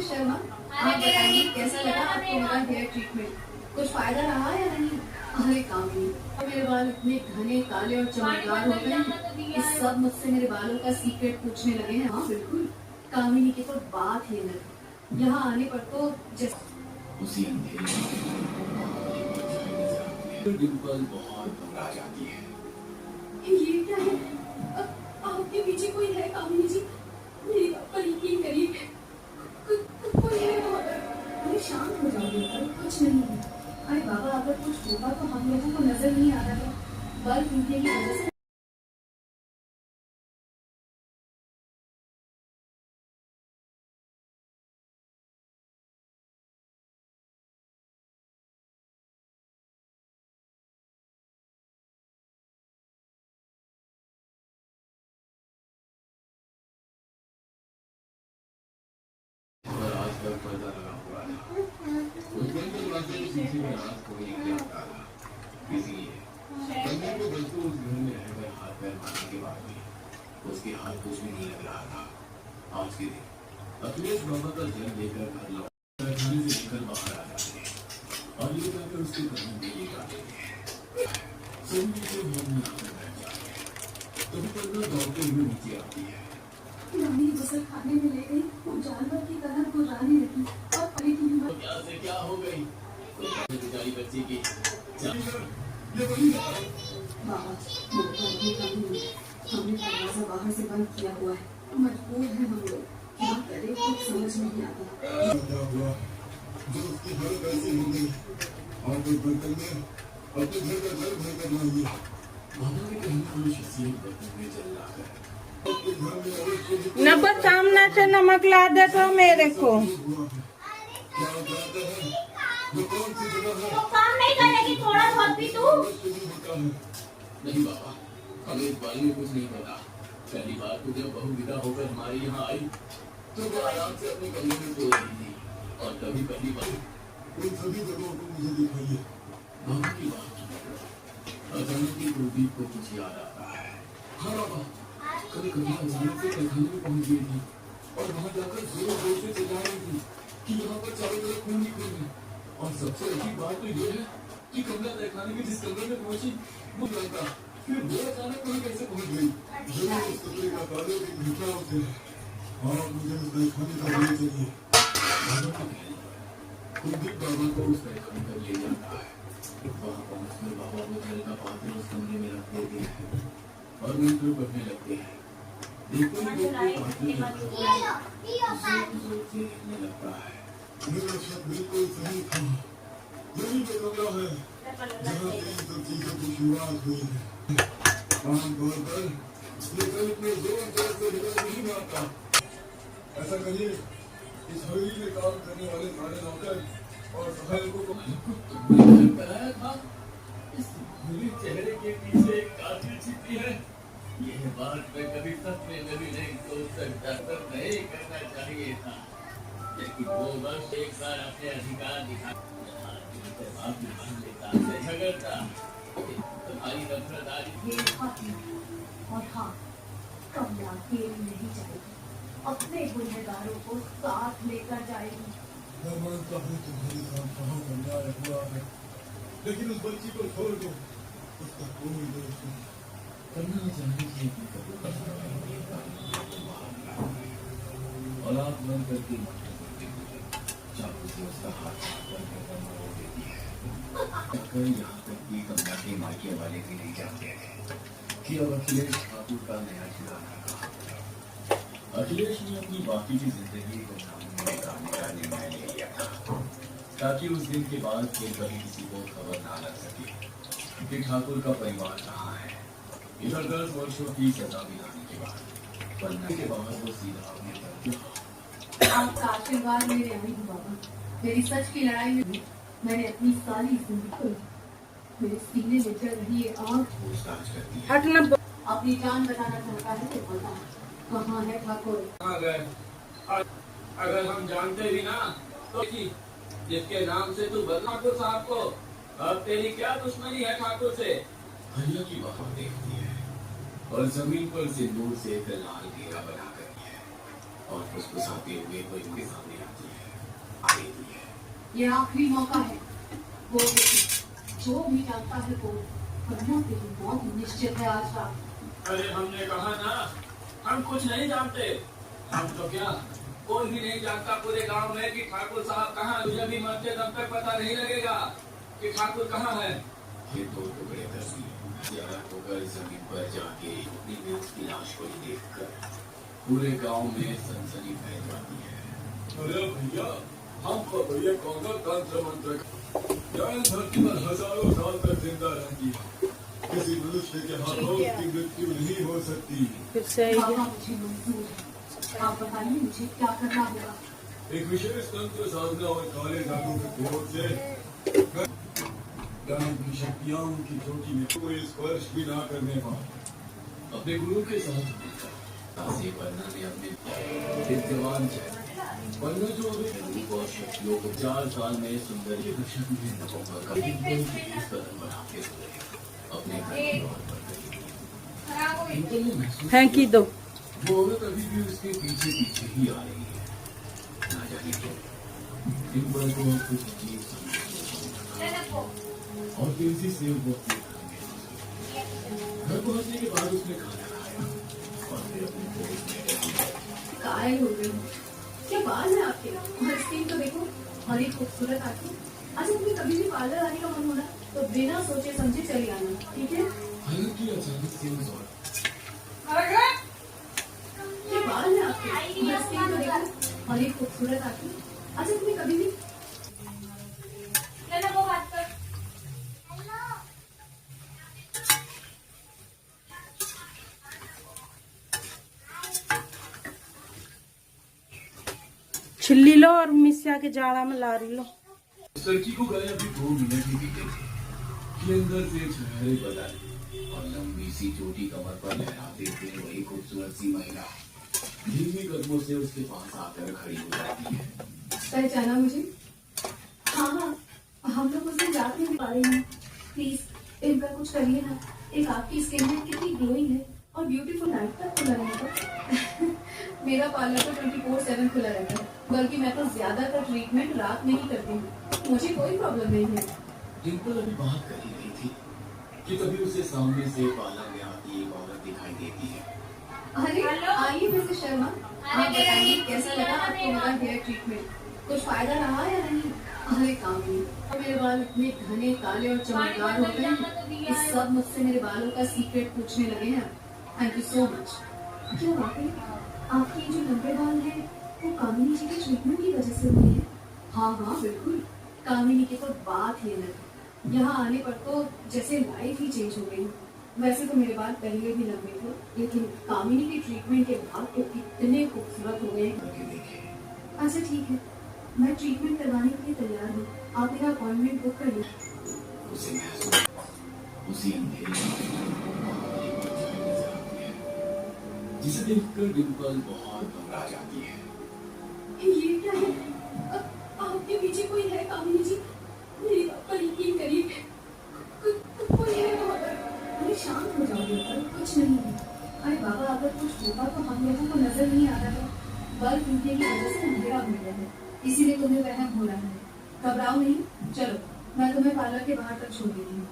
शर्मा, आप बताइए कैसा लगा आपको मेरा हेयर ट्रीटमेंट? कुछ फायदा रहा या नहीं? अरे कामिनी, मेरे बाल इतने घने काले और चमकदार हो गए कि सब मुझसे मेरे बालों का सीक्रेट पूछने लगे हैं। हाँ बिल्कुल, कामिनी की तो बात ही अलग। यहाँ आने पर तो उसी अंधेरे में डिम्पल बहुत घबरा जाती है। ये क्या है? आपके पीछे कोई है कामिनी जी? मेरी बात पर यकीन करिए, कोई है वहाँ पर। अरे शांत हो जाओ बिल्कुल, कुछ नहीं है। अरे बाबा, अगर कुछ होगा तो हम लोगों को नजर नहीं आ रहा है। बल्ब टूटने की वजह से और आज तक पर्दा लगा हुआ था। उस दिन तो रास्ते में किसी में रात कोई नहीं आता था, इसलिए बंदे को बल्कि उस घर में रहकर हाथ पैर मारने के बाद भी उसके हाथ कुछ भी नहीं लग रहा था। आज के दिन अखिलेश बाबा का जल लेकर घर लौटा से निकल बाहर आ जाते हैं और ये कहकर उसके कदम में ये गाते हैं। सभी के मन में आकर बैठ जाते हैं। कभी पर्दा दौड़ते हुए नीचे आती है। रानी गुसल खाने में ले गई, जानवर की तरह गुर्राने लगी और परी की हिम्मत। क्या से क्या हो गई? बेचारी बच्ची की बाबा, हमने दरवाजा बाहर से बंद किया हुआ है। मजबूर है हम लोग, क्या करें कुछ समझ नहीं आता। क्या हुआ? जो उसकी हालत ऐसी हो गई, और कोई बर्तन में अपने घर का जल भर कर लाइए। मामा के कहने पर शख्सियत बर्तन में जल लाकर नब्बे सामने से नमक ला दे तो मेरे को। क्या जानते हैं वो कौन सी जगह है? तो काम नहीं करेगी थोड़ा बहुत भी तू? नहीं बाबा, हमें इस बारे में कुछ नहीं पता। पहली बार तो जब बहू विदा होकर हमारे यहाँ आई तो वो आराम से अपने कमरे में सो रही थी और तभी पहली बार उन सभी जगहों को मुझे दिखाइए। बाबा की बात अचानक ही कुलदीप को कुछ याद आता है। हाँ बाबा, कभी कभी अचानक से तहखाने में पहुंच गई थी और वहां जाकर जोर जोर से चिल्ला रही थी कि यहाँ पर चारों तरफ खून ही खून है। और सबसे अच्छी बात तो ये है कि कमला तहखाने में जिस कमरे में पहुंची वो जानता, फिर वो अचानक वहाँ कैसे पहुंच गई। जरूर उस कमरे का ताले की घटना होती है। और मुझे उस तहखाने का ले चलिए। कुलदीप बाबा को उस तहखाने पर ले जाता है। वहाँ पहुंचकर बाबा वो जल का पात्र उस कमरे में रख देते हैं और मिलकर बढ़ने लगते हैं। देखते ही देखते जोर से हिलने लगता है। मेरा शक बिल्कुल सही था। यही वो कमरा है जहाँ से इन सब चीजों की शुरुआत हुई है। आमतौर पर ये कल इतने जोर जोर से हिला नहीं मारता। ऐसा करिए, इस हवेली में काम करने वाले सारे नौकर और सहायकों को कराया था। इस भूरे चेहरे के पीछे एक कातिल छिपी है। यह बात मैं कभी सपने में भी नहीं सोच सकता, पर नहीं करना चाहिए था। लेकिन वो बस एक बार अपने अधिकार दिखा झगड़ता तुम्हारी नफरत आज। और हाँ, कमला अकेली नहीं जाएगी, अपने गुनहगारों को साथ लेकर जाएगी। मैं मानता हूँ तुम्हारे साथ बहुत अन्याय हुआ है, लेकिन उस बच्ची को छोड़ दो। उसका कोई दोष नहीं। करना चाहिए और आप मन करके चाकू से उसका हाथ मोड़ देती है। यहाँ तक कि कमला के मायके वाले भी नहीं जानते थे कि अब अखिलेश ठाकुर का नया ठिकाना कहाँ था। अखिलेश ने अपनी बाकी की जिंदगी को सामने निकालने का निर्णय ले लिया था ताकि उस दिन के बाद फिर कभी किसी को खबर ना लग सके कि ठाकुर का परिवार कहाँ है। इधर 10 वर्षों की सजा दिलाने के बाद बनने के बाद वो सीधा अपने आपका आशीर्वाद मेरे आई हूँ बाबा। मेरी सच की लड़ाई में मैंने अपनी सारी जिंदगी मेरे सीने में जल रही है आग पूछताछ करती है। अपनी जान बताना चाहता है तो बता, कहाँ है ठाकुर? अगर हम जानते भी ना तो जिसके नाम से तू बदला ठाकुर साहब को, अब तेरी क्या दुश्मनी है ठाकुर से? भैया की बात देखती है और जमीन पर सिंदूर से एक लाल घेरा बना करती है। और फुसफुसाते हुए वो इनके सामने आती है, आती है। ये आखिरी मौका है। वो देखिए, जो भी जानता है वो, वरना तेरी मौत निश्चित है आज रात। अरे हमने कहा ना, हम कुछ नहीं जानते। हम तो क्या, कोई भी नहीं जानता पूरे गांव में कि ठाकुर साहब कहाँ। तुझे भी मरते दम तक पता नहीं लगेगा कि ठाकुर कहाँ है। ये दो टुकड़े दसी ज्यादा होकर जमीन पर जाके अपनी बेटी की लाश को ही देखकर पूरे गांव में सनसनी फैल जाती है। अरे भैया, हम तो ये कौन सा तंत्र मंत्र जान धरती पर हजारों साल तक जिंदा रहती है। किसी मनुष्य के हाथों उसकी मृत्यु नहीं हो सकती। फिर से ही बाबा मुझे मंजूर है। आप बताइए मुझे क्या करना होगा। एक विशेष तंत्र साधना और काले जादू के प्रयोग से ज्ञान की शक्तियाँ उनकी चोटी में कोई स्पर्श भी ना करने पाए। अपने गुरु के साथ मिलकर काशी पन्ना ने अपने विद्यमान पन्ना जो अभी रूप और शक्तियों को 4 साल में सुंदर के दशक में नवंबर का कदम बनाते हुए अपने घर की ओर बढ़ गई। डिंपल ने महसूस फेंकी दो। वो औरत अभी भी उसके पीछे पीछे ही आ रही है। ना जाने क्यों डिंपल को कुछ अजीब समझ और तेजी से वो अपने घर पहुंचने के बाद उसने खाना खाया और फिर अपने दोस्त ने कायल हो गई। क्या बाल है आपके? और स्किन तो देखो, और एक खूबसूरत आंखें। अच्छा, तुम्हें कभी भी पार्लर आने का मन होना तो बिना सोचे समझे चले आना, ठीक है? हालांकि अचानक से उस औरत क्या बाल है आपके? और स्किन तो देखो, और एक खूबसूरत आंखें। अच्छा, तुम्हें कभी भी लेना वो बात कर। छिल्ली लो और मिसिया के जाड़ा में लारी लो। उस लड़की को गए अभी 2 मिनट ही बीते थे कि अंदर से चेहरे बदल और लंबी सी चोटी कमर पर लहराते हुए वही खूबसूरत सी महिला धीमी कदमों से उसके पास आकर खड़ी हो जाती है। पहचाना मुझे? हाँ हाँ, हम लोग उस दिन रात में भी पा रहे हैं। प्लीज इनका कुछ करिए ना। एक आपकी स्किन है कितनी ग्लोइंग है और ब्यूटीफुल नाइट तक खुला रहेगा। मेरा पार्लर तो 24/7 खुला रहता है, बल्कि मैं तो ज्यादातर ट्रीटमेंट रात में ही करती हूँ। मुझे कोई प्रॉब्लम नहीं है। डिंपल अभी बात कर ही रही थी कि तभी उसे सामने से पार्लर में आती एक औरत दिखाई देती है। अरे हेलो। आइए मिसेस शर्मा, आप बताइए कैसा लगा आपको मेरा हेयर ट्रीटमेंट? कुछ फायदा रहा या नहीं? अरे काम नहीं, और मेरे बाल इतने घने काले और चमकदार हो गए हैं कि सब मुझसे मेरे बालों का सीक्रेट पूछने लगे हैं। Thank you so much. क्या वाकई आपके जो लंबे बाल हैं वो कामिनी जी के ट्रीटमेंट की वजह से हुए हैं? हाँ हाँ बिल्कुल, कामिनी की तो बात ही अलग है। यहाँ आने पर तो जैसे लाइफ ही चेंज हो गई। वैसे तो मेरे बाल पहले भी लंबे थे, लेकिन कामिनी के ट्रीटमेंट के बाद तो इतने खूबसूरत हो गए। करके देखे अच्छा ठीक है, मैं ट्रीटमेंट करवाने के लिए तैयार हूँ। आप मेरा अपॉइंटमेंट बुक कर लीजिए। उसे महसूस उसी अंधेरी नजर आती है जिसे देखकर डिंपल बहुत घबरा जाती है। ये क्या है? आपके पीछे कोई है कामिनी जी? मेरी बात पर यकीन करिए, कोई है वहाँ पर। अरे शांत हो जाओगे, पर कुछ नहीं है। अरे बाबा, अगर कुछ होता तो हम लोगों को नजर नहीं आता था। बल्ब टूटने की वजह से अंधेरा हो गया है, इसीलिए तुम्हें वहम हो रहा है। घबराओ नहीं, चलो मैं तुम्हें पार्लर के बाहर तक छोड़ देती हूँ।